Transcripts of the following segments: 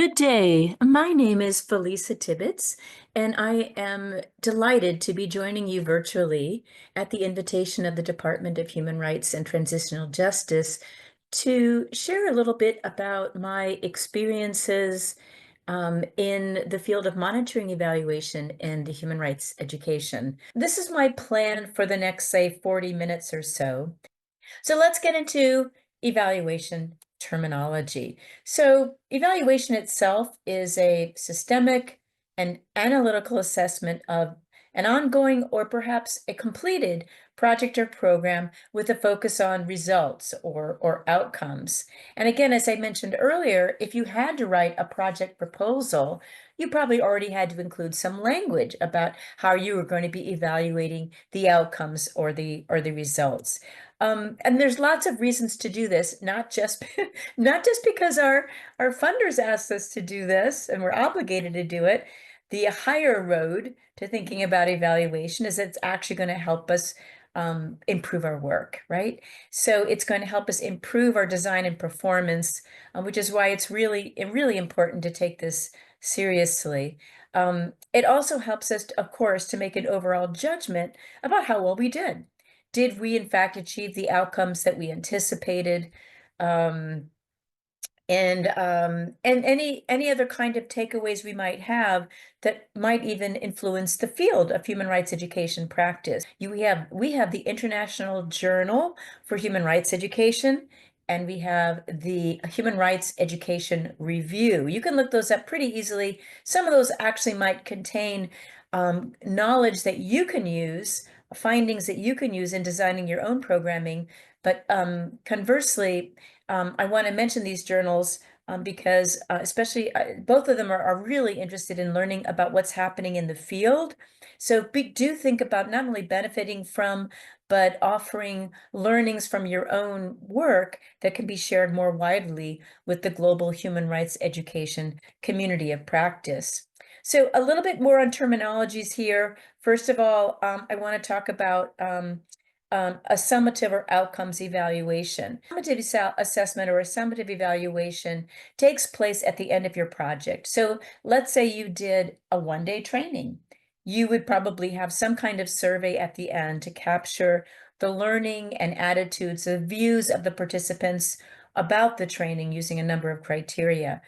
Good day. My name is Felisa Tibbitts, and I am delighted to be joining you virtually at the invitation of the Department of Human Rights and Transitional Justice to share a little bit about my experiences in the field of monitoring evaluation and human rights education. This is my plan for the next, say, 40 minutes or so. So let's get into evaluation terminology. So evaluation itself is a systemic and analytical assessment of an ongoing or perhaps a completed project or program with a focus on results or outcomes. And again, as I mentioned earlier, if you had to write a project proposal, you probably already had to include some language about how you were going to be evaluating the outcomes or the results. And there's lots of reasons to do this, not just not just because our funders asked us to do this and we're obligated to do it. The higher road to thinking about evaluation is it's actually going to help us improve our work, right? So it's going to help us improve our design and performance, which is why it's really important to take this seriously. It also helps us, of course, to make an overall judgment about how well we did. Did we in fact achieve the outcomes that we anticipated? And any other kind of takeaways we might have that might even influence the field of human rights education practice. We have the International Journal for Human Rights Education, and we have the Human Rights Education Review. You can look those up pretty easily. Some of those actually might contain knowledge that you can use, findings that you can use in designing your own programming. But conversely, I want to mention these journals because especially both of them are really interested in learning about what's happening in the field. So do think about not only benefiting from, but offering learnings from your own work that can be shared more widely with the global human rights education community of practice. So a little bit more on terminologies here. First of all, I want to talk about a summative or outcomes evaluation. Summative assessment or a summative evaluation takes place at the end of your project. So let's say you did a one-day training. You would probably have some kind of survey at the end to capture the learning and attitudes, the views of the participants about the training using a number of criteria.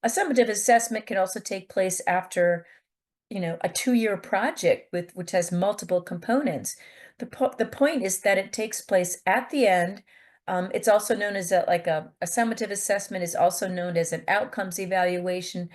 A summative assessment can also take place after, a 2-year project which has multiple components. The point is that it takes place at the end. It's also known as a summative assessment is also known as an outcomes evaluation,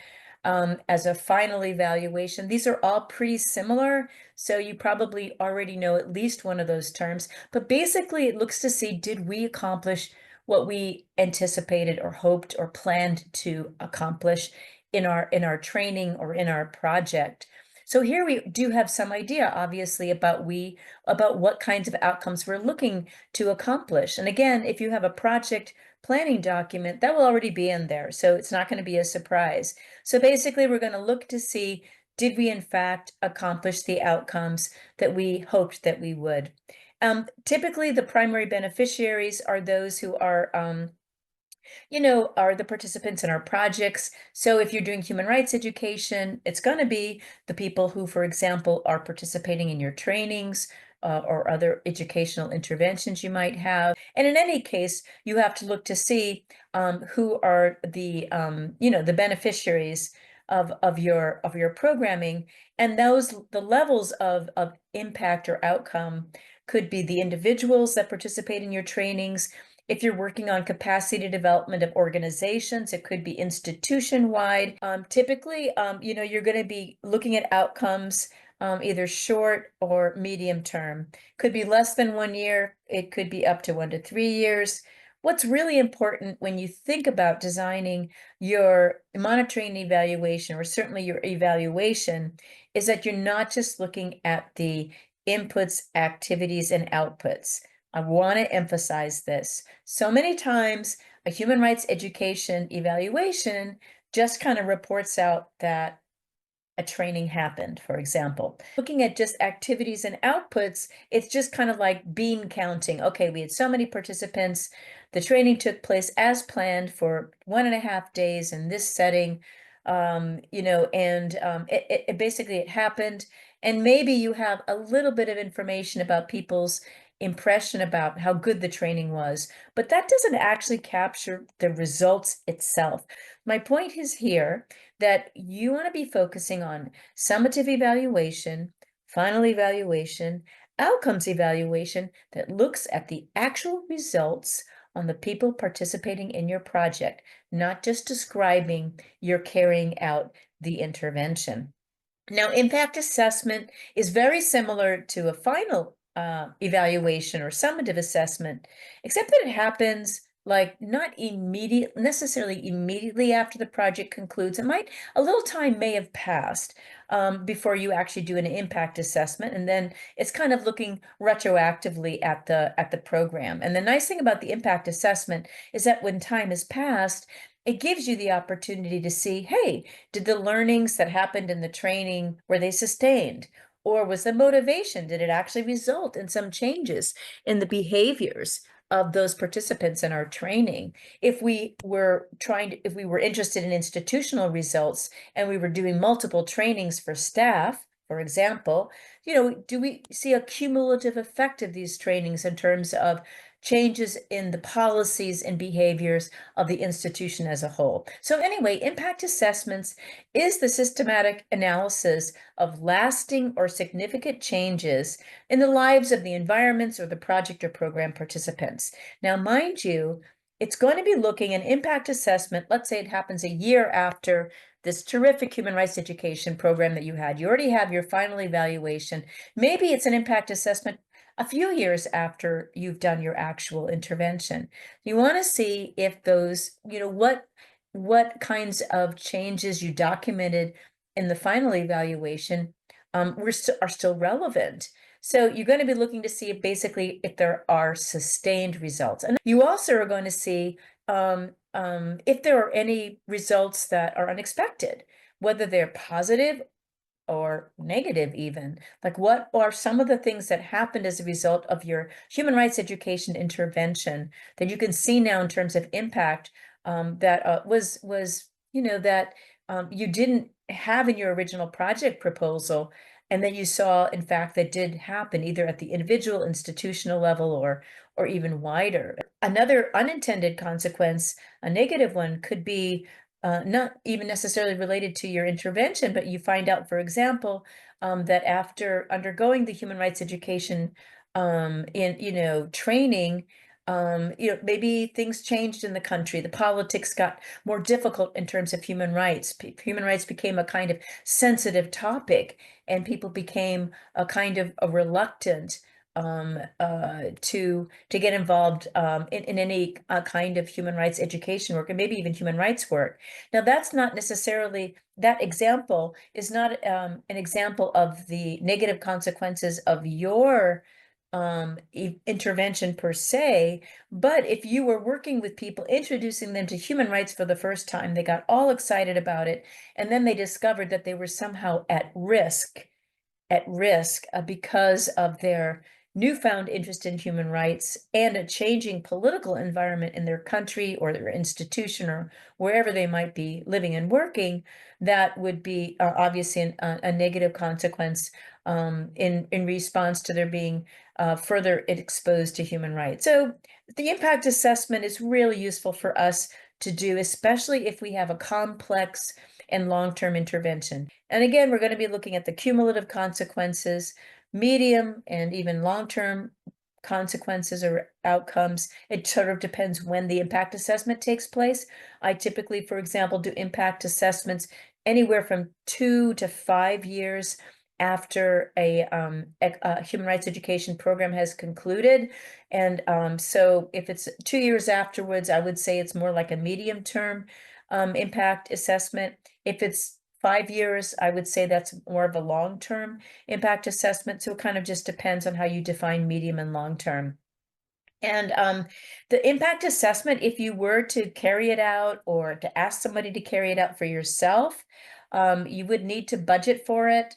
as a final evaluation. These are all pretty similar, so you probably already know at least one of those terms. But basically, it looks to see, did we accomplish what we anticipated or hoped or planned to accomplish in our training or in our project. So here we do have some idea, obviously, about what kinds of outcomes we're looking to accomplish. And again, if you have a project planning document, that will already be in there, so it's not going to be a surprise. So basically, we're going to look to see, did we in fact accomplish the outcomes that we hoped that we would? Typically, the primary beneficiaries are those who are the participants in our projects. So if you're doing human rights education, it's going to be the people who, for example, are participating in your trainings or other educational interventions you might have. And in any case, you have to look to see who are the beneficiaries of your programming, and the levels of impact or outcome could be the individuals that participate in your trainings. If you're working on capacity development of organizations, it could be institution-wide. Typically, you're going to be looking at outcomes either short or medium term. Could be less than 1 year. It could be up to 1 to 3 years. What's really important when you think about designing your monitoring and evaluation, or certainly your evaluation, is that you're not just looking at the inputs, activities, and outputs. I want to emphasize this. So many times, a human rights education evaluation just kind of reports out that a training happened, for example. Looking at just activities and outputs, it's just kind of like bean counting. Okay, we had so many participants. The training took place as planned for 1.5 days in this setting. it basically it happened, and maybe you have a little bit of information about people's impression about how good the training was, but that doesn't actually capture the results itself. My point is here that you want to be focusing on summative evaluation, final evaluation, outcomes evaluation that looks at the actual results on the people participating in your project, not just describing your carrying out the intervention. Now, impact assessment is very similar to a final evaluation or summative assessment, except that it happens like not necessarily immediately after the project concludes. A little time may have passed before you actually do an impact assessment, and then it's kind of looking retroactively at the program. And the nice thing about the impact assessment is that when time has passed, it gives you the opportunity to see, hey, did the learnings that happened in the training, were they sustained? Or was the motivation, did it actually result in some changes in the behaviors of those participants in our training? If we were interested in institutional results and we were doing multiple trainings for staff, for example, do we see a cumulative effect of these trainings in terms of changes in the policies and behaviors of the institution as a whole? So anyway, impact assessments is the systematic analysis of lasting or significant changes in the lives of the environments or the project or program participants. Now, mind you, it's going to be looking at impact assessment. Let's say it happens a year after this terrific human rights education program that you had. You already have your final evaluation. Maybe it's an impact assessment a few years after you've done your actual intervention. You want to see if those, what kinds of changes you documented in the final evaluation are still relevant. So you're going to be looking to see if there are sustained results. And you also are going to see if there are any results that are unexpected, whether they're positive or negative even. Like, what are some of the things that happened as a result of your human rights education intervention that you can see now in terms of impact that you didn't have in your original project proposal, and that you saw, in fact, that did happen either at the individual institutional level or even wider. Another unintended consequence, a negative one, could be not even necessarily related to your intervention, but you find out, for example, that after undergoing the human rights education in training, maybe things changed in the country. The politics got more difficult in terms of human rights. Human rights became a kind of sensitive topic, and people became a kind of a reluctant to get involved in any kind of human rights education work, and maybe even human rights work. Now, that's not necessarily, that example is not an example of the negative consequences of your intervention per se, but if you were working with people, introducing them to human rights for the first time, they got all excited about it, and then they discovered that they were somehow at risk because of their newfound interest in human rights and a changing political environment in their country or their institution or wherever they might be living and working. That would be obviously a negative consequence in response to their being further exposed to human rights. So the impact assessment is really useful for us to do, especially if we have a complex and long-term intervention. And again, we're going to be looking at the cumulative consequences, medium and even long-term consequences or outcomes. It sort of depends when the impact assessment takes place. I typically, for example, do impact assessments anywhere from 2 to 5 years after a human rights education program has concluded. And so if it's 2 years afterwards, I would say it's more like a medium-term impact assessment. If it's 5 years, I would say that's more of a long-term impact assessment. So it kind of just depends on how you define medium and long-term. And the impact assessment, if you were to carry it out or to ask somebody to carry it out for yourself, you would need to budget for it.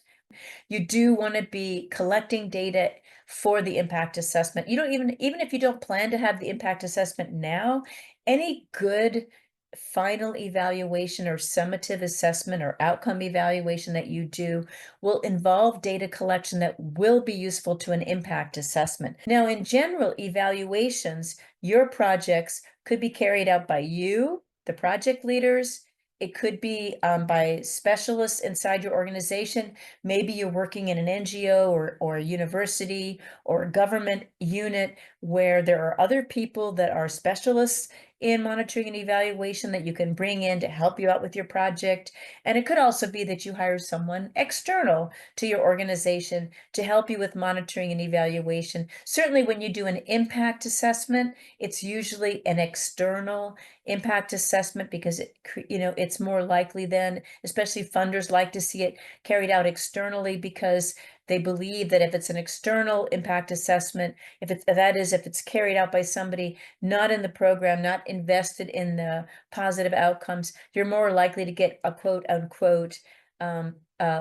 You do want to be collecting data for the impact assessment. You don't even if you don't plan to have the impact assessment now, any good final evaluation or summative assessment or outcome evaluation that you do will involve data collection that will be useful to an impact assessment. Now, in general, evaluations, your projects could be carried out by you, the project leaders. It could be by specialists inside your organization. Maybe you're working in an NGO or a university or a government unit where there are other people that are specialists in monitoring and evaluation that you can bring in to help you out with your project. And it could also be that you hire someone external to your organization to help you with monitoring and evaluation. Certainly when you do an impact assessment, it's usually an external impact assessment because it's more likely then, especially funders like to see it carried out externally because they believe that if it's an external impact assessment, if it's carried out by somebody not in the program, not invested in the positive outcomes, you're more likely to get a quote unquote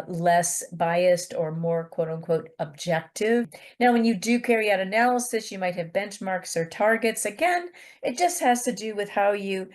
less biased or more quote unquote objective. Now, when you do carry out analysis, you might have benchmarks or targets. Again, it just has to do with how you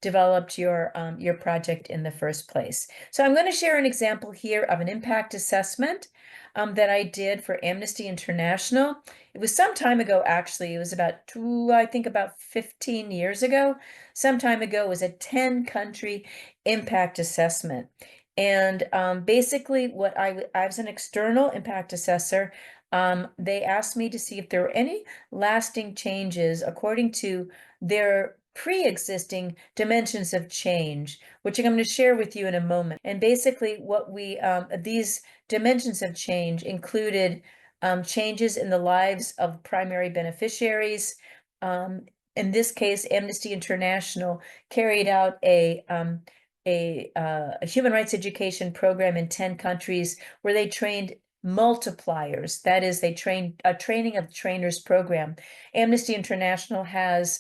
developed your project in the first place. So I'm going to share an example here of an impact assessment that I did for Amnesty International. It was some time ago, actually. It was about 15 years ago. Some time ago, it was a 10-country impact assessment. And basically, what I was an external impact assessor. They asked me to see if there were any lasting changes according to their pre-existing dimensions of change, which I'm going to share with you in a moment. And basically what these dimensions of change included changes in the lives of primary beneficiaries. In this case, Amnesty International carried out a human rights education program in 10 countries where they trained multipliers. That is, they trained a training of trainers program. Amnesty International has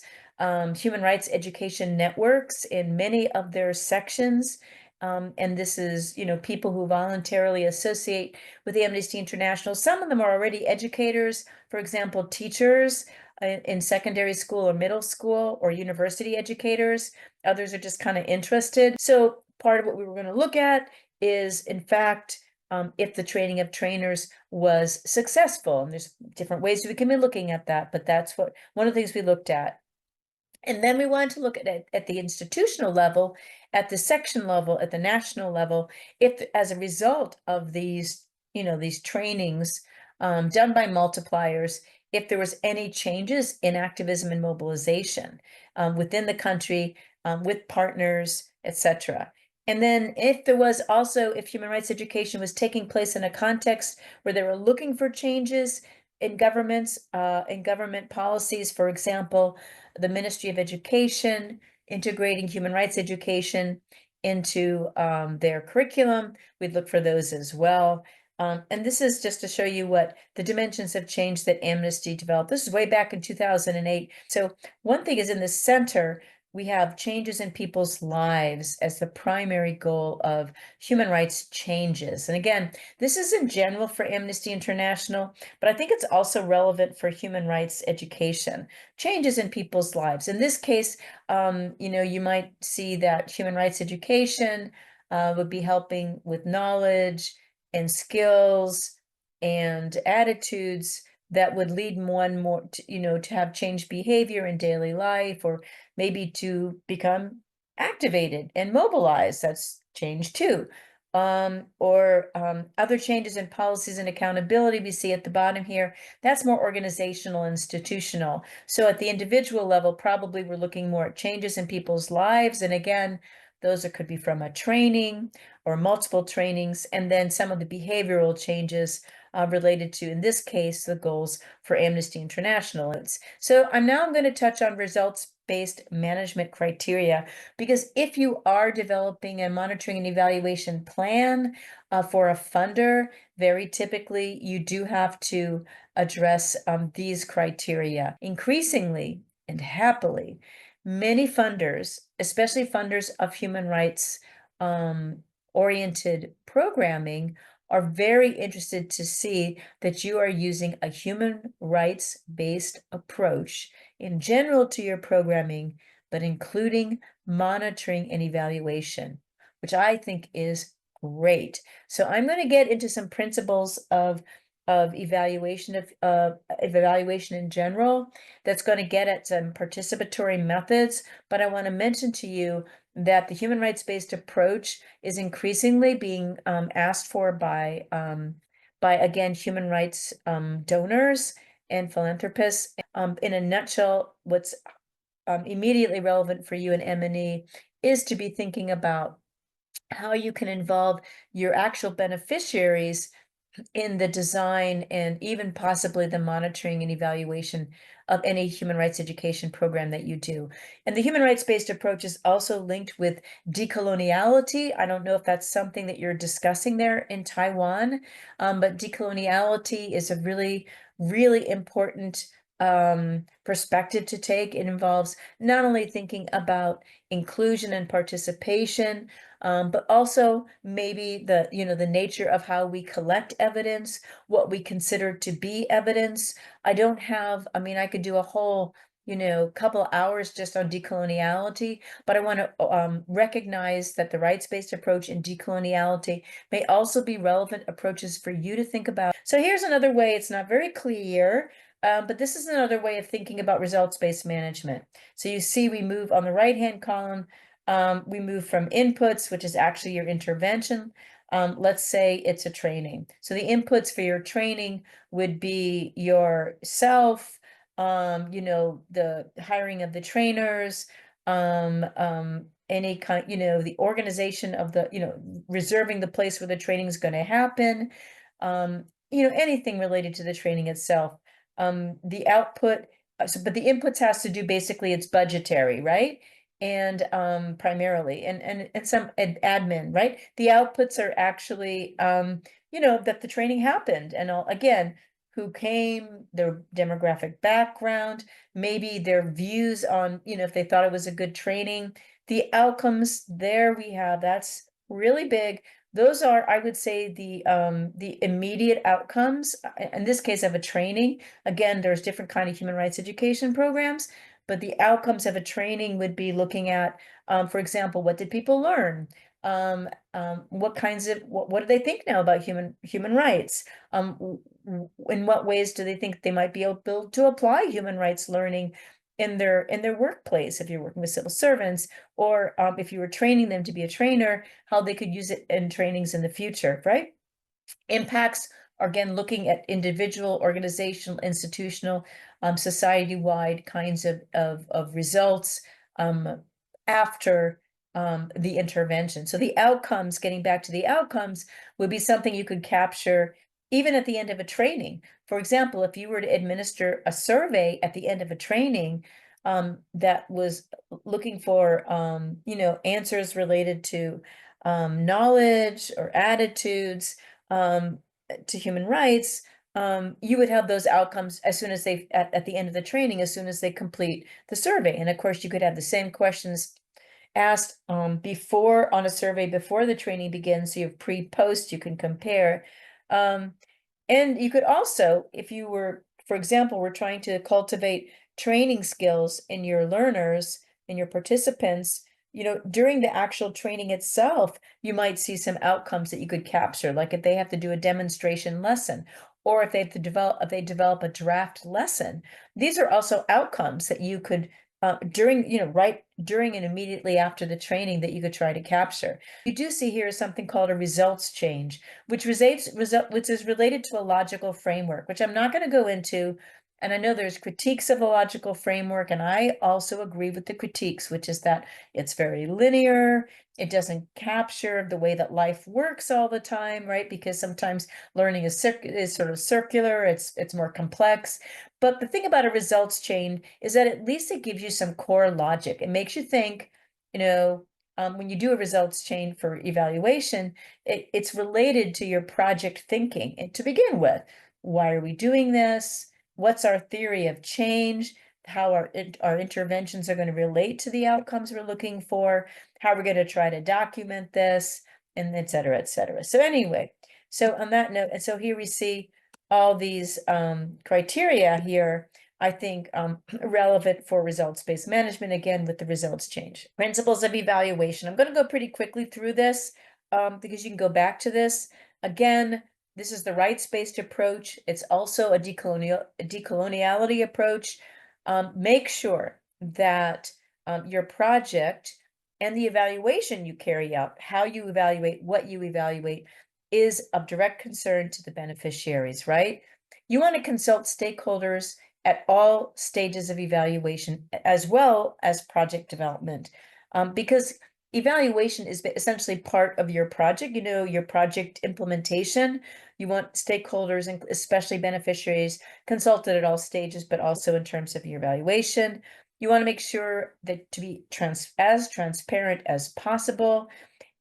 human rights education networks in many of their sections. And this is, people who voluntarily associate with Amnesty International. Some of them are already educators, for example, teachers in secondary school or middle school or university educators. Others are just kind of interested. So part of what we were going to look at is, in fact, if the training of trainers was successful. And there's different ways we can be looking at that, but that's one of the things we looked at. And then we wanted to look at the institutional level, at the section level, at the national level, if as a result of these trainings done by multipliers, if there was any changes in activism and mobilization within the country, with partners, etc. And then if human rights education was taking place in a context where they were looking for changes in governments, in government policies, for example, the Ministry of Education integrating human rights education into their curriculum, we'd look for those as well. And this is just to show you what the dimensions of change that Amnesty developed. This is way back in 2008. So one thing is in the center, we have changes in people's lives as the primary goal of human rights changes. And again, this is in general for Amnesty International, but I think it's also relevant for human rights education, changes in people's lives. In this case, you might see that human rights education would be helping with knowledge and skills and attitudes that would lead one more to have changed behavior in daily life, or maybe to become activated and mobilized. That's change too. Or other changes in policies and accountability we see at the bottom here. That's more organizational, institutional. So at the individual level, probably we're looking more at changes in people's lives. And again, those could be from a training or multiple trainings, and then some of the behavioral changes related to, in this case, the goals for Amnesty International. So I'm going to touch on results-based management criteria, because if you are developing a monitoring and evaluation plan for a funder, very typically you do have to address these criteria. Increasingly and happily, many funders, especially funders of human rights oriented programming, are very interested to see that you are using a human rights-based approach in general to your programming, but including monitoring and evaluation, which I think is great. So I'm going to get into some principles of evaluation in general that's going to get at some participatory methods, but I want to mention to you that the human rights-based approach is increasingly being asked for by again, human rights donors and philanthropists. In a nutshell, what's immediately relevant for you in M&E is to be thinking about how you can involve your actual beneficiaries in the design and even possibly the monitoring and evaluation of any human rights education program that you do. And the human rights-based approach is also linked with decoloniality. I don't know if that's something that you're discussing there in Taiwan, but decoloniality is a really, really important perspective to take. It involves not only thinking about inclusion and participation, but also maybe the nature of how we collect evidence, what we consider to be evidence. I mean, I could do a whole, couple hours just on decoloniality, but I want to recognize that the rights-based approach in decoloniality may also be relevant approaches for you to think about. So here's another way, it's not very clear, but this is another way of thinking about results-based management. So you see we move on the right-hand column, we move from inputs, which is actually your intervention. Let's say it's a training. So the inputs for your training would be yourself, the hiring of the trainers, any kind, the organization of the, reserving the place where the training is going to happen, anything related to the training itself. The output, but the inputs has to do basically it's budgetary, right? And primarily and some admin, right? The outputs are actually that the training happened and all, again, who came, their demographic background, maybe their views on, if they thought it was a good training. The outcomes, there we have, that's really big. Those are, I would say, the immediate outcomes, in this case of a training. Again, there's different kind of human rights education programs, but the outcomes of a training would be looking at, for example, what did people learn? What kinds of, what do they think now about human rights? In what ways do they think they might be able to apply human rights learning in their workplace, if you're working with civil servants, or if you were training them to be a trainer, how they could use it in trainings in the future, right? Impacts are, again, looking at individual, organizational, institutional, society-wide kinds of results after the intervention. So the outcomes, getting back to the outcomes, would be something you could capture even at the end of a training. For example, if you were to administer a survey at the end of a training that was looking for, answers related to knowledge or attitudes to human rights, you would have those outcomes as soon as at the end of the training, as soon as they complete the survey. And of course, you could have the same questions asked before on a survey before the training begins. So you have pre-post, you can compare. And you could also, if you were, for example, we're trying to cultivate training skills in your learners, in your participants, during the actual training itself, you might see some outcomes that you could capture, like if they have to do a demonstration lesson, or if they have to develop a draft lesson. These are also outcomes that you could right during and immediately after the training that you could try to capture. You do see here something called a results change, which is related to a logical framework, which I'm not going to go into. And I know there's critiques of the logical framework, and I also agree with the critiques, which is that it's very linear. It doesn't capture the way that life works all the time, right? Because sometimes learning is sort of circular, it's more complex. But the thing about a results chain is that at least it gives you some core logic. It makes you think, when you do a results chain for evaluation, it's related to your project thinking. And to begin with, why are we doing this? What's our theory of change? How our interventions are going to relate to the outcomes we're looking for? How we're going to try to document this, and et cetera, et cetera. So anyway, so on that note, and so here we see all these criteria here I think, relevant for results-based management, again, with the results change. Principles of evaluation. I'm going to go pretty quickly through this because you can go back to this. Again, this is the rights-based approach. It's also a decoloniality approach. Make sure that your project and the evaluation you carry out, how you evaluate, what you evaluate, is of direct concern to the beneficiaries, right? You want to consult stakeholders at all stages of evaluation, as well as project development, because evaluation is essentially part of your project, your project implementation. You want stakeholders, and especially beneficiaries, consulted at all stages, but also in terms of your evaluation. You want to make sure that to be as transparent as possible.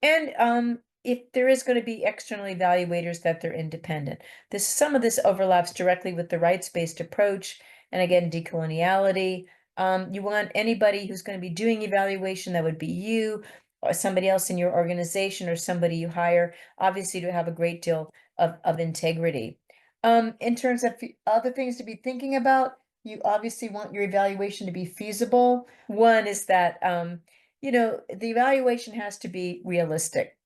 And if there is going to be external evaluators, that they're independent. Some of this overlaps directly with the rights-based approach. And again, decoloniality. You want anybody who's going to be doing evaluation, that would be you or somebody else in your organization or somebody you hire, obviously to have a great deal of integrity. In terms of other things to be thinking about, you obviously want your evaluation to be feasible. One is that, the evaluation has to be realistic.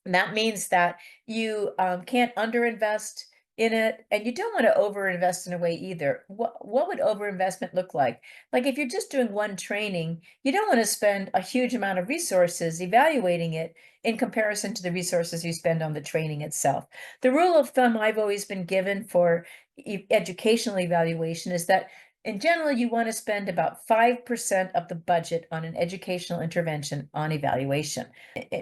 And that means that you can't underinvest in it, and you don't want to overinvest in a way either. What would overinvestment look like? Like if you're just doing one training, you don't want to spend a huge amount of resources evaluating it in comparison to the resources you spend on the training itself. The rule of thumb I've always been given for educational evaluation is that in general, you want to spend about 5% of the budget on an educational intervention on evaluation.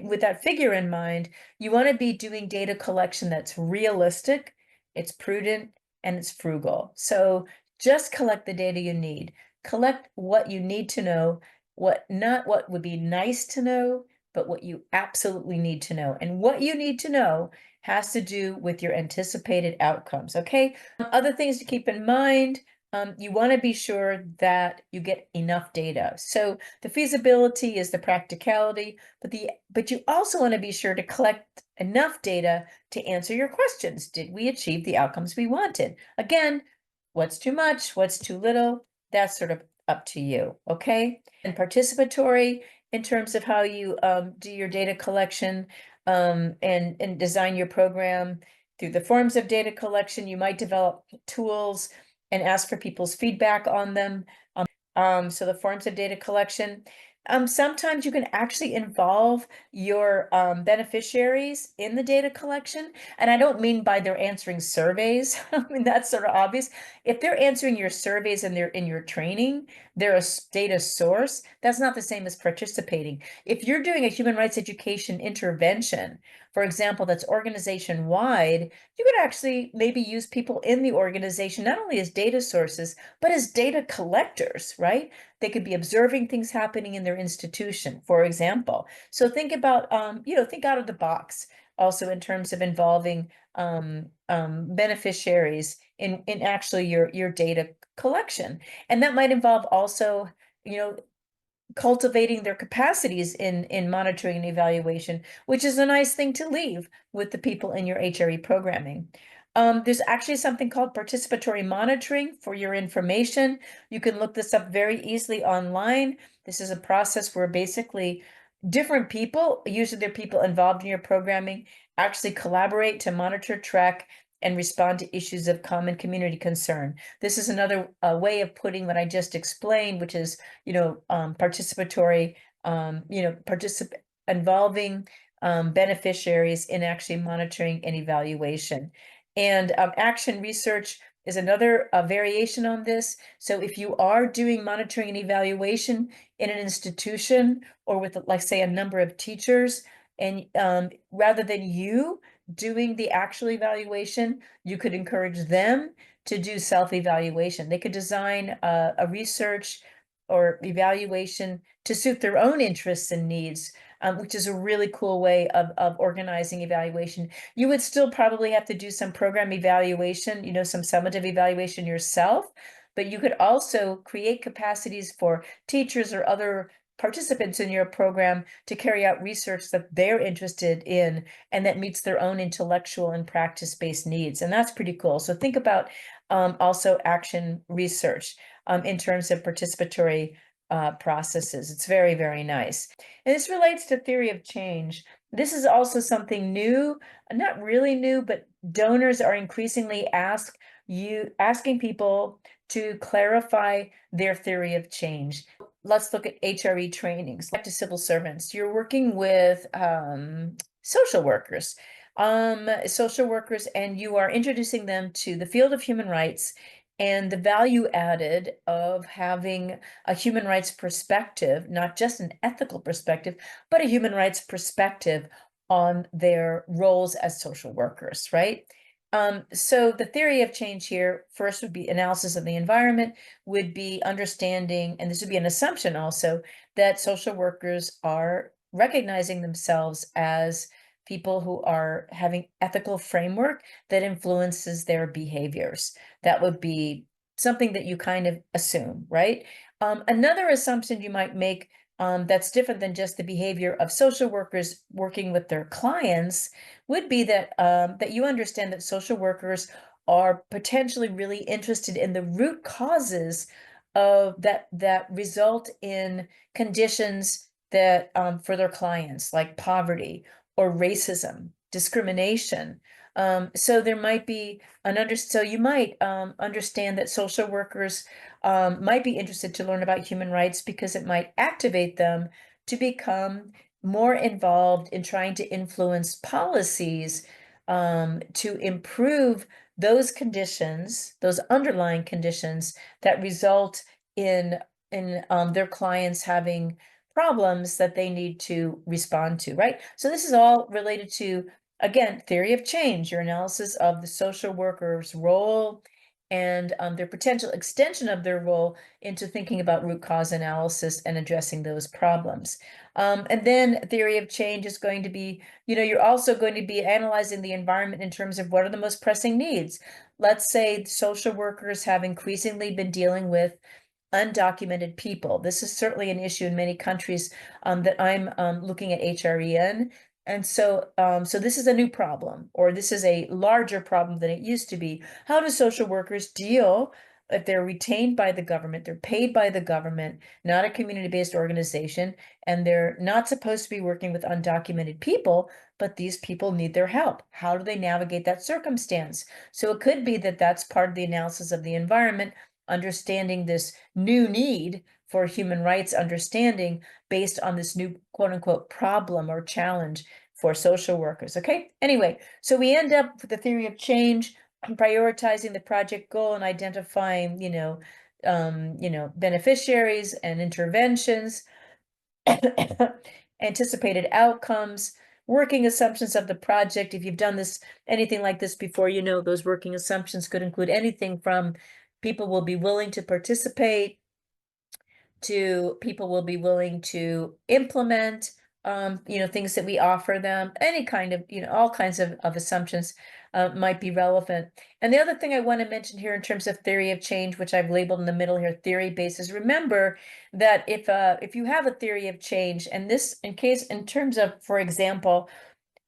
With that figure in mind, you want to be doing data collection that's realistic, it's prudent, and it's frugal. So just collect the data you need. Collect what you need to know, not what would be nice to know, but what you absolutely need to know. And what you need to know has to do with your anticipated outcomes, okay? Other things to keep in mind. You want to be sure that you get enough data. So the feasibility is the practicality, but you also want to be sure to collect enough data to answer your questions. Did we achieve the outcomes we wanted? Again, what's too much? What's too little? That's sort of up to you, okay? And participatory in terms of how you do your data collection and design your program. Through the forms of data collection, you might develop tools and ask for people's feedback on them. So the forms of data collection. Sometimes you can actually involve your beneficiaries in the data collection. And I don't mean by they're answering surveys. I mean, that's sort of obvious. If they're answering your surveys and they're in your training, they're a data source. That's not the same as participating. If you're doing a human rights education intervention, for example, that's organization-wide, you could actually maybe use people in the organization, not only as data sources, but as data collectors, right? They could be observing things happening in their institution, for example. So think about, think out of the box also in terms of involving beneficiaries in actually your data collection. And that might involve also, cultivating their capacities in monitoring and evaluation, which is a nice thing to leave with the people in your HRE programming. There's actually something called participatory monitoring for your information. You can look this up very easily online. This is a process where basically different people, usually they're people involved in your programming, actually collaborate to monitor, track, and respond to issues of common community concern. This is another way of putting what I just explained, which is, participatory, involving beneficiaries in actually monitoring and evaluation. And action research is another variation on this. So if you are doing monitoring and evaluation in an institution or with, like, say, a number of teachers, and rather than you doing the actual evaluation, you could encourage them to do self-evaluation. They could design a research or evaluation to suit their own interests and needs, which is a really cool way of organizing evaluation. You would still probably have to do some program evaluation, some summative evaluation yourself, but you could also create capacities for teachers or other participants in your program to carry out research that they're interested in and that meets their own intellectual and practice-based needs. And that's pretty cool. So think about also action research. in terms of participatory processes. It's very, very nice. And this relates to theory of change. This is also something new, not really new, but donors are increasingly asking people to clarify their theory of change. Let's look at HRE trainings. Back to civil servants. You're working with social workers, and you are introducing them to the field of human rights and the value added of having a human rights perspective, not just an ethical perspective, but a human rights perspective on their roles as social workers, right? So the theory of change here, first would be analysis of the environment, would be understanding, and this would be an assumption also, that social workers are recognizing themselves as people who are having ethical framework that influences their behaviors. That would be something that you kind of assume, right? Another assumption you might make that's different than just the behavior of social workers working with their clients would be that that you understand that social workers are potentially really interested in the root causes of that result in conditions that for their clients, like poverty or racism, discrimination. So there might be so you might understand that social workers might be interested to learn about human rights because it might activate them to become more involved in trying to influence policies to improve those conditions, those underlying conditions that result in their clients having problems that they need to respond to, right? So this is all related to, again, theory of change, your analysis of the social worker's role and their potential extension of their role into thinking about root cause analysis and addressing those problems. And then theory of change is going to be, you're also going to be analyzing the environment in terms of what are the most pressing needs. Let's say social workers have increasingly been dealing with undocumented people. This is certainly an issue in many countries that I'm looking at HRE in. And so, so this is a new problem, or this is a larger problem than it used to be. How do social workers deal if they're retained by the government, they're paid by the government, not a community-based organization, and they're not supposed to be working with undocumented people, but these people need their help? How do they navigate that circumstance? So it could be that that's part of the analysis of the environment, understanding this new need for human rights understanding based on this new quote unquote problem or challenge for social workers. Okay, anyway, so we end up with the theory of change, prioritizing the project goal and identifying, beneficiaries and interventions, anticipated outcomes, working assumptions of the project. If you've done this, anything like this before, those working assumptions could include anything from people will be willing to participate to people will be willing to implement, things that we offer them, any kind of, all kinds of assumptions might be relevant. And the other thing I want to mention here in terms of theory of change, which I've labeled in the middle here, theory basis, remember that if you have a theory of change, and this in terms of, for example,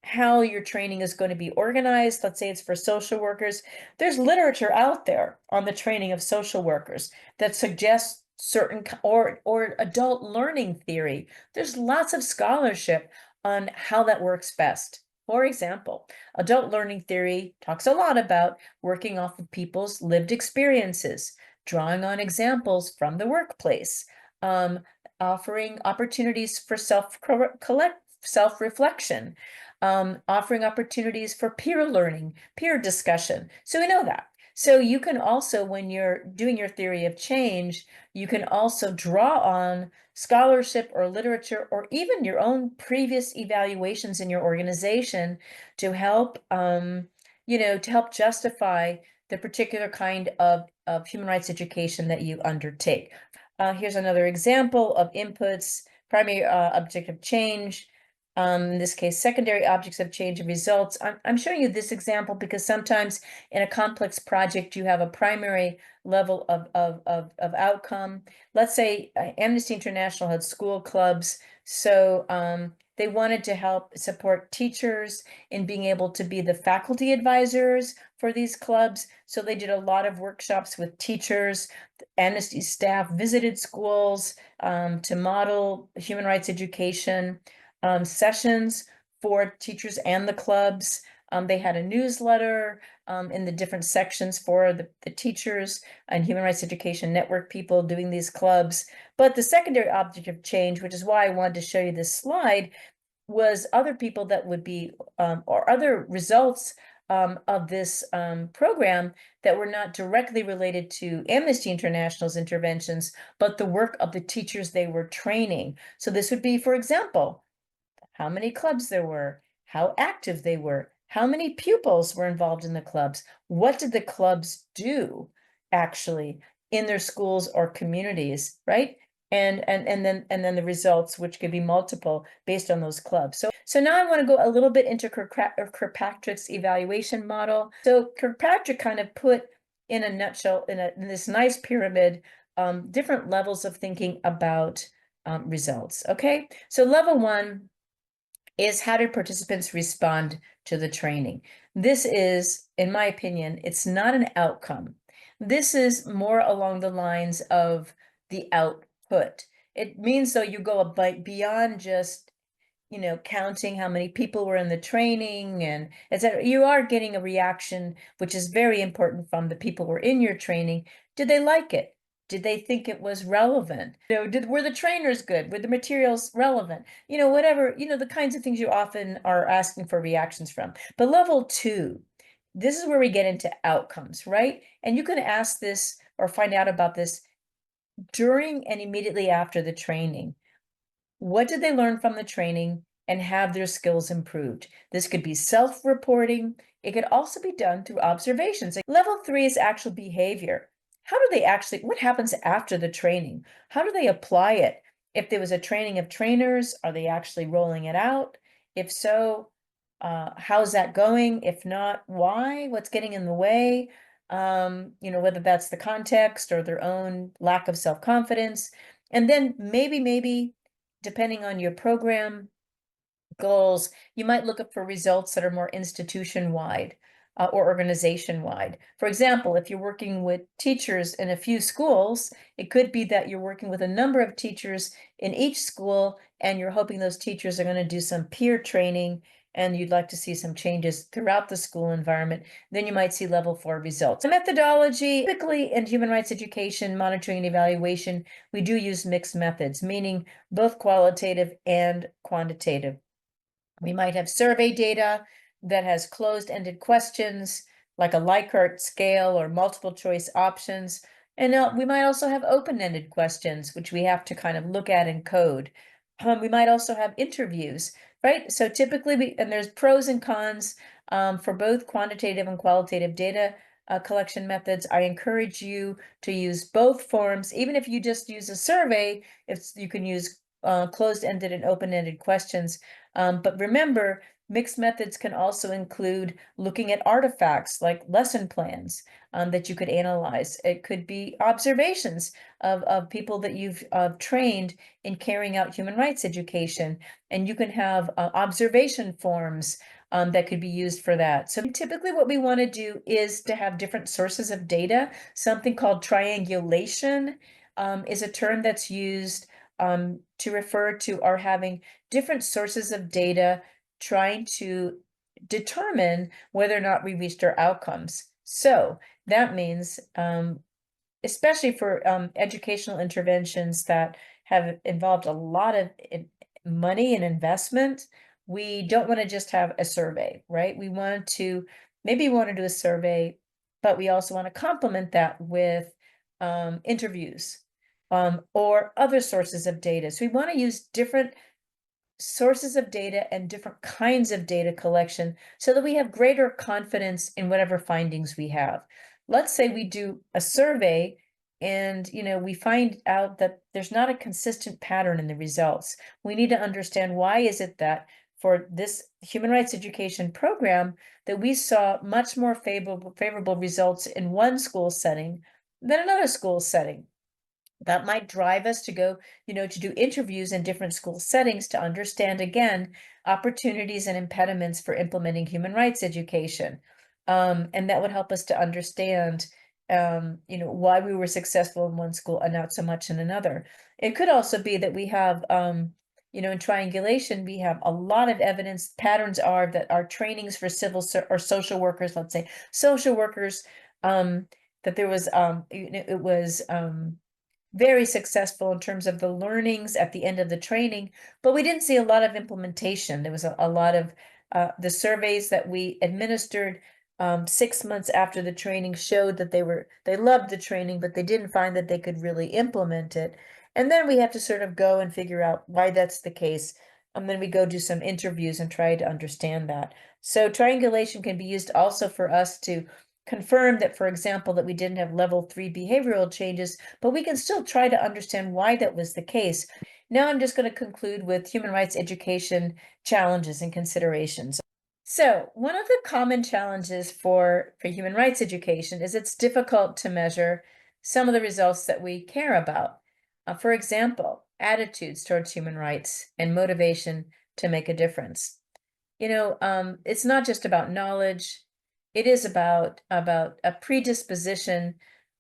how your training is going to be organized, let's say it's for social workers, there's literature out there on the training of social workers that suggests certain or adult learning theory. There's lots of scholarship on how that works best. For example, adult learning theory talks a lot about working off of people's lived experiences, drawing on examples from the workplace, offering opportunities for self-reflection, offering opportunities for peer learning, peer discussion. So we know that. So you can also, when you're doing your theory of change, you can also draw on scholarship or literature or even your own previous evaluations in your organization to help, to help justify the particular kind of human rights education that you undertake. Here's another example of inputs: primary objective change, in this case, secondary objects of change and results. I'm showing you this example because sometimes in a complex project, you have a primary level of outcome. Let's say Amnesty International had school clubs. So They wanted to help support teachers in being able to be the faculty advisors for these clubs. So they did a lot of workshops with teachers. Amnesty staff visited schools to model human rights education sessions for teachers and the clubs. They had a newsletter in the different sections for the teachers and Human Rights Education Network people doing these clubs. But the secondary object of change, which is why I wanted to show you this slide, was other people that would be, or other results of this program that were not directly related to Amnesty International's interventions, but the work of the teachers they were training. So this would be, for example, how many clubs there were, how active they were, how many pupils were involved in the clubs, what did the clubs do actually in their schools or communities, right? And then the results, which could be multiple based on those clubs. So now I want to go a little bit into Kirkpatrick's evaluation model. So Kirkpatrick kind of put in a nutshell, in this nice pyramid, different levels of thinking about results. Okay, so level one is, how did participants respond to the training? This is, in my opinion, it's not an outcome. This is more along the lines of the output. It means, though, you go a bit beyond just, counting how many people were in the training and etc. You are getting a reaction, which is very important, from the people who were in your training. Did they like it? Did they think it was relevant? Were the trainers good? Were the materials relevant? Whatever, the kinds of things you often are asking for reactions from. But level two, this is where we get into outcomes, right? And you can ask this or find out about this during and immediately after the training. What did they learn from the training, and have their skills improved? This could be self-reporting. It could also be done through observations. Level three is actual behavior. How do they actually, what happens after the training? How do they apply it? If there was a training of trainers, are they actually rolling it out? If so, how's that going? If not, why? What's getting in the way? Whether that's the context or their own lack of self-confidence. And then maybe, depending on your program goals, you might look up for results that are more institution-wide or organization-wide. For example, if you're working with teachers in a few schools, it could be that you're working with a number of teachers in each school, and you're hoping those teachers are going to do some peer training, and you'd like to see some changes throughout the school environment. Then you might see level 4 results. The methodology, typically in human rights education, monitoring and evaluation, we do use mixed methods, meaning both qualitative and quantitative. We might have survey data that has closed-ended questions, like a Likert scale or multiple choice options. And we might also have open-ended questions, which we have to kind of look at and code. We might also have interviews, right? So typically, and there's pros and cons for both quantitative and qualitative data collection methods. I encourage you to use both forms. Even if you just use a survey, you can use closed-ended and open-ended questions. But remember, mixed methods can also include looking at artifacts like lesson plans that you could analyze. It could be observations of people that you've trained in carrying out human rights education. And you can have observation forms that could be used for that. So typically what we want to do is to have different sources of data. Something called triangulation is a term that's used to refer to our having different sources of data trying to determine whether or not we reached our outcomes. So that means, especially for educational interventions that have involved a lot of money and investment, we don't want to just have a survey, right? We want to, maybe we want to do a survey, but we also want to complement that with interviews or other sources of data. So we want to use different sources of data and different kinds of data collection so that we have greater confidence in whatever findings we have. Let's say we do a survey and we find out that there's not a consistent pattern in the results. We need to understand, why is it that for this human rights education program that we saw much more favorable results in one school setting than another school setting? That might drive us to go, to do interviews in different school settings to understand, again, opportunities and impediments for implementing human rights education. And that would help us to understand, why we were successful in one school and not so much in another. It could also be that we have, in triangulation, we have a lot of evidence. Patterns are that our trainings for or social workers, let's say social workers, that there was, it was, very successful in terms of the learnings at the end of the training, but we didn't see a lot of implementation. There was a lot of the surveys that we administered 6 months after the training showed that they loved the training, but they didn't find that they could really implement it. And then we have to sort of go and figure out why that's the case. And then we go do some interviews and try to understand that. So triangulation can be used also for us to confirm that, for example, that we didn't have level 3 behavioral changes, but we can still try to understand why that was the case. Now I'm just going to conclude with human rights education challenges and considerations. So one of the common challenges for human rights education is it's difficult to measure some of the results that we care about. For example, attitudes towards human rights and motivation to make a difference. It's not just about knowledge. It is about a predisposition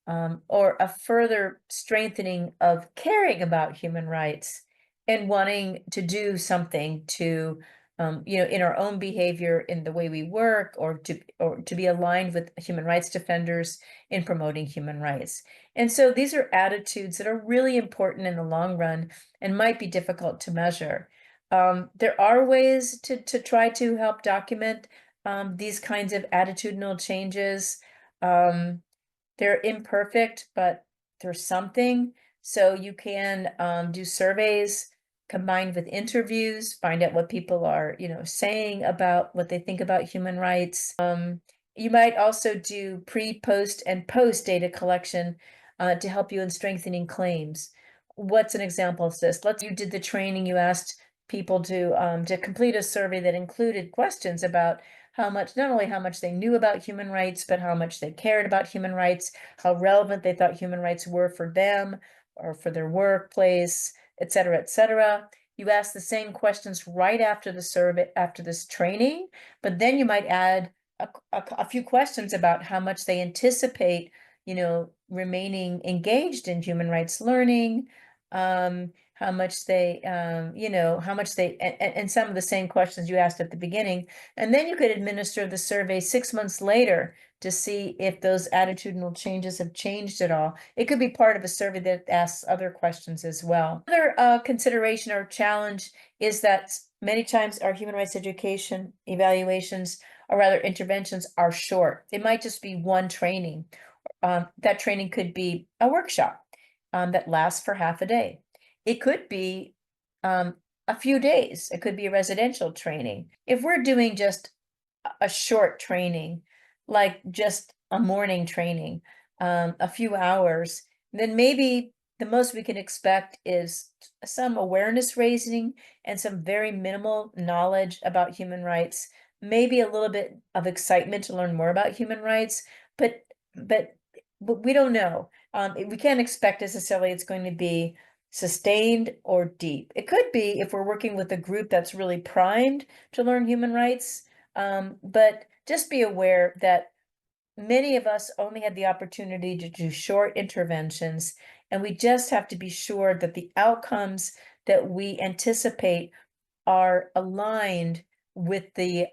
or a further strengthening of caring about human rights and wanting to do something to, in our own behavior, in the way we work, or to be aligned with human rights defenders in promoting human rights. And so these are attitudes that are really important in the long run and might be difficult to measure. There are ways to try to help document these kinds of attitudinal changes. They're imperfect, but there's something. So you can do surveys combined with interviews, find out what people are, saying about what they think about human rights. You might also do pre, post, and post data collection to help you in strengthening claims. What's an example of this? You did the training, you asked people to complete a survey that included questions about not only how much they knew about human rights, but how much they cared about human rights, how relevant they thought human rights were for them or for their workplace, et cetera, et cetera. You ask the same questions right after the survey, after this training, but then you might add a few questions about how much they anticipate, remaining engaged in human rights learning, how much they, and some of the same questions you asked at the beginning. And then you could administer the survey 6 months later to see if those attitudinal changes have changed at all. It could be part of a survey that asks other questions as well. Another consideration or challenge is that many times our human rights education evaluations, or rather interventions, are short. It might just be one training. That training could be a workshop that lasts for half a day. It could be a few days. It could be a residential training. If we're doing just a short training, like just a morning training, a few hours, then maybe the most we can expect is some awareness raising and some very minimal knowledge about human rights, maybe a little bit of excitement to learn more about human rights, but we don't know. We can't expect necessarily it's going to be sustained or deep. It could be if we're working with a group that's really primed to learn human rights, but just be aware that many of us only had the opportunity to do short interventions, and we just have to be sure that the outcomes that we anticipate are aligned with the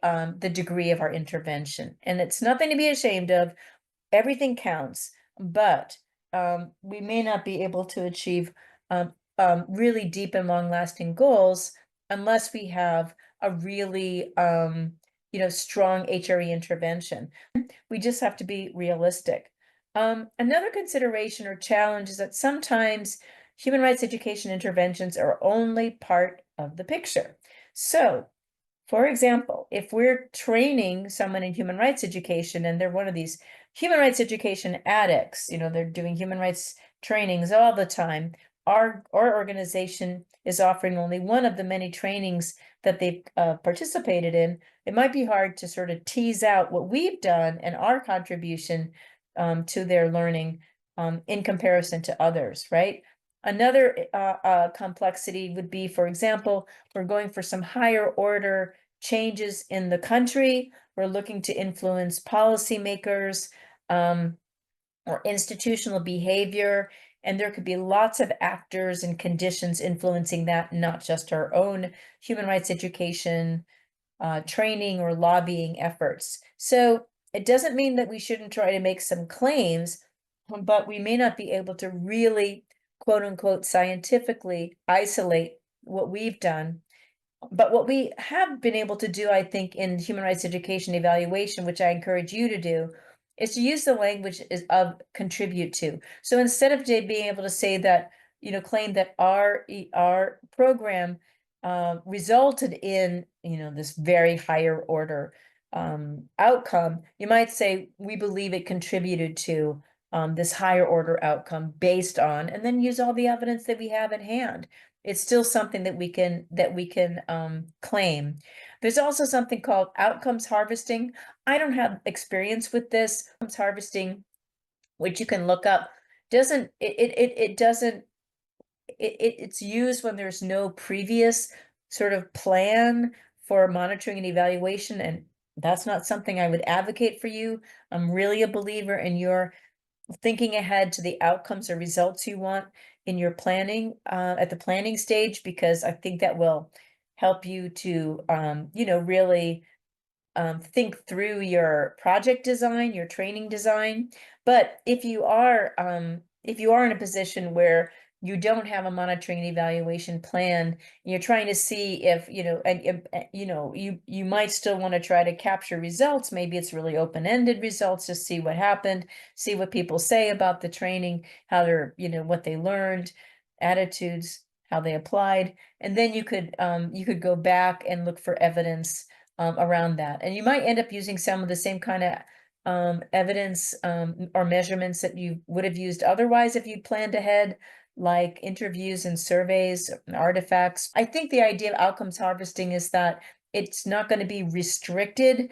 degree of our intervention. And it's nothing to be ashamed of. Everything counts, but we may not be able to achieve really deep and long-lasting goals unless we have a really strong HRE intervention. We just have to be realistic. Another consideration or challenge is that sometimes human rights education interventions are only part of the picture. So, for example, if we're training someone in human rights education and they're one of these human rights education addicts, they're doing human rights trainings all the time, our organization is offering only one of the many trainings that they've participated in, it might be hard to sort of tease out what we've done and our contribution to their learning in comparison to others, right? Another complexity would be, for example, we're going for some higher order changes in the country. We're looking to influence policymakers or institutional behavior. And there could be lots of actors and conditions influencing that, not just our own human rights education, training, or lobbying efforts. So it doesn't mean that we shouldn't try to make some claims, but we may not be able to really, quote unquote, scientifically isolate what we've done. But what we have been able to do, I think, in human rights education evaluation, which I encourage you to do, is to use the language of contribute to. So instead of being able to say that, claim that our program resulted in, this very higher order outcome, you might say, we believe it contributed to this higher order outcome based on, and then use all the evidence that we have at hand. It's still something that we can claim. There's also something called outcomes harvesting. I don't have experience with this. Outcomes harvesting, which you can look up, it's used when there's no previous sort of plan for monitoring and evaluation, and that's not something I would advocate for you. I'm really a believer in your thinking ahead to the outcomes or results you want in your planning at the planning stage, because I think that will help you to really think through your project design, your training design. But if you are in a position where you don't have a monitoring and evaluation plan, and you're trying to see if, you might still want to try to capture results. Maybe it's really open-ended results to see what happened, see what people say about the training, how they're, what they learned, attitudes, how they applied. And then you could go back and look for evidence around that. And you might end up using some of the same kind of evidence or measurements that you would have used otherwise if you planned ahead, like interviews and surveys and artifacts. I think the idea of outcomes harvesting is that it's not going to be restricted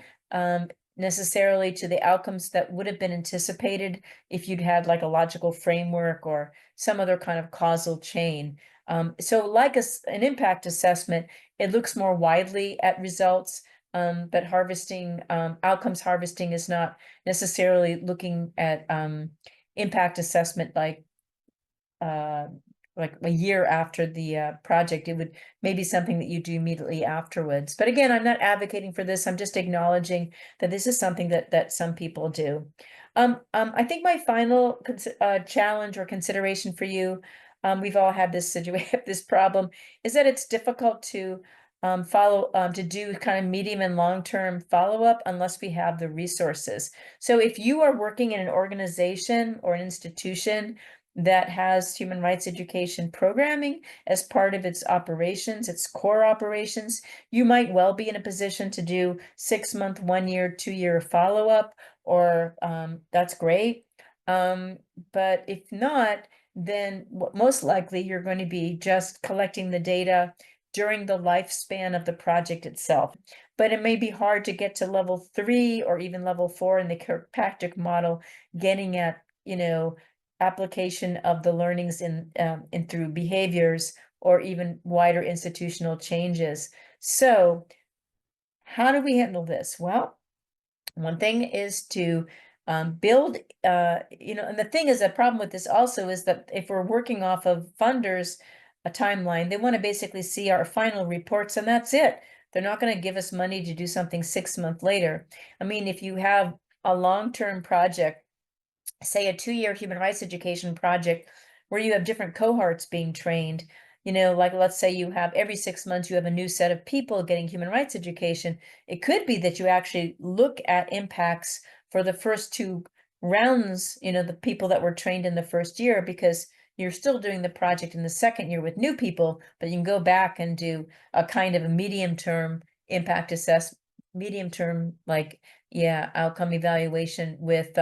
necessarily to the outcomes that would have been anticipated if you'd had like a logical framework or some other kind of causal chain. So like an impact assessment, it looks more widely at results, but outcomes harvesting is not necessarily looking at impact assessment like a year after the project. It would maybe something that you do immediately afterwards. But again, I'm not advocating for this. I'm just acknowledging that this is something that some people do. I think my final challenge or consideration for you, we've all had this situation, this problem, is that it's difficult to to do kind of medium and long-term follow-up unless we have the resources. So if you are working in an organization or an institution that has human rights education programming as part of its operations, its core operations, you might well be in a position to do 6-month, 1-year, 2-year follow-up, or that's great. But if not, then most likely you're going to be just collecting the data during the lifespan of the project itself. But it may be hard to get to level 3 or even level 4 in the Kirkpatrick model, getting at, application of the learnings in through behaviors or even wider institutional changes. So how do we handle this? Well, one thing is to build, and the thing is, the problem with this also is that if we're working off of funders' a timeline, they want to basically see our final reports and that's it. They're not going to give us money to do something 6 months later. I mean, if you have a long-term project, say a 2-year human rights education project where you have different cohorts being trained, like let's say you have every 6 months, you have a new set of people getting human rights education. It could be that you actually look at impacts for the first 2 rounds, the people that were trained in the first year, because you're still doing the project in the second year with new people, but you can go back and do a kind of a medium-term impact assessment, medium-term, outcome evaluation with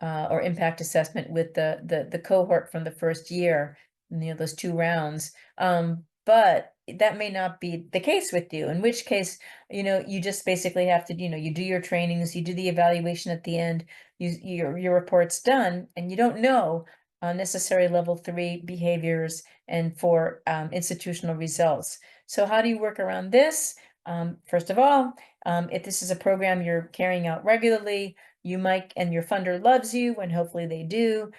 or impact assessment with the cohort from the first year, those 2 rounds. But that may not be the case with you, in which case, you just basically have to, you do your trainings, you do the evaluation at the end, your report's done, and you don't know necessary level 3 behaviors, and 4 institutional results. So how do you work around this? First of all, if this is a program you're carrying out regularly, you might, and your funder loves you, and hopefully they do,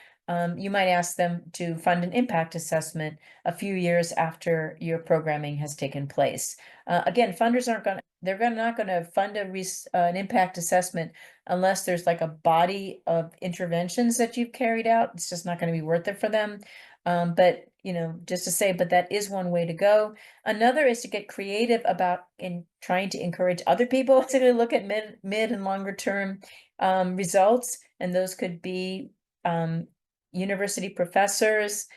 you might ask them to fund an impact assessment a few years after your programming has taken place. Again, funders not going to fund an impact assessment unless there's like a body of interventions that you've carried out. It's just not going to be worth it for them. But just to say, but that is one way to go. Another is to get creative about trying to encourage other people to look at mid and longer term results, and those could be university professors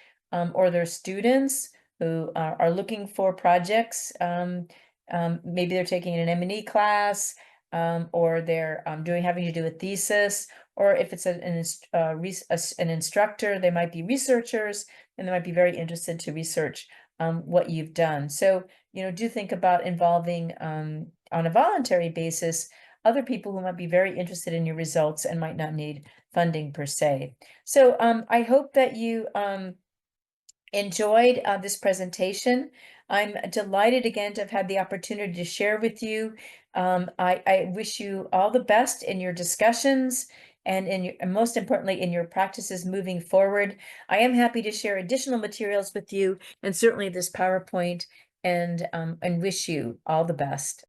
or their students who are looking for projects. Maybe they're taking an M&E class, or they're having to do a thesis, or if it's an instructor, they might be researchers, and they might be very interested to research what you've done. So, do think about involving on a voluntary basis other people who might be very interested in your results and might not need funding per se. So I hope that you enjoyed this presentation. I'm delighted again to have had the opportunity to share with you. I wish you all the best in your discussions and and most importantly, in your practices moving forward. I am happy to share additional materials with you, and certainly this PowerPoint, and wish you all the best.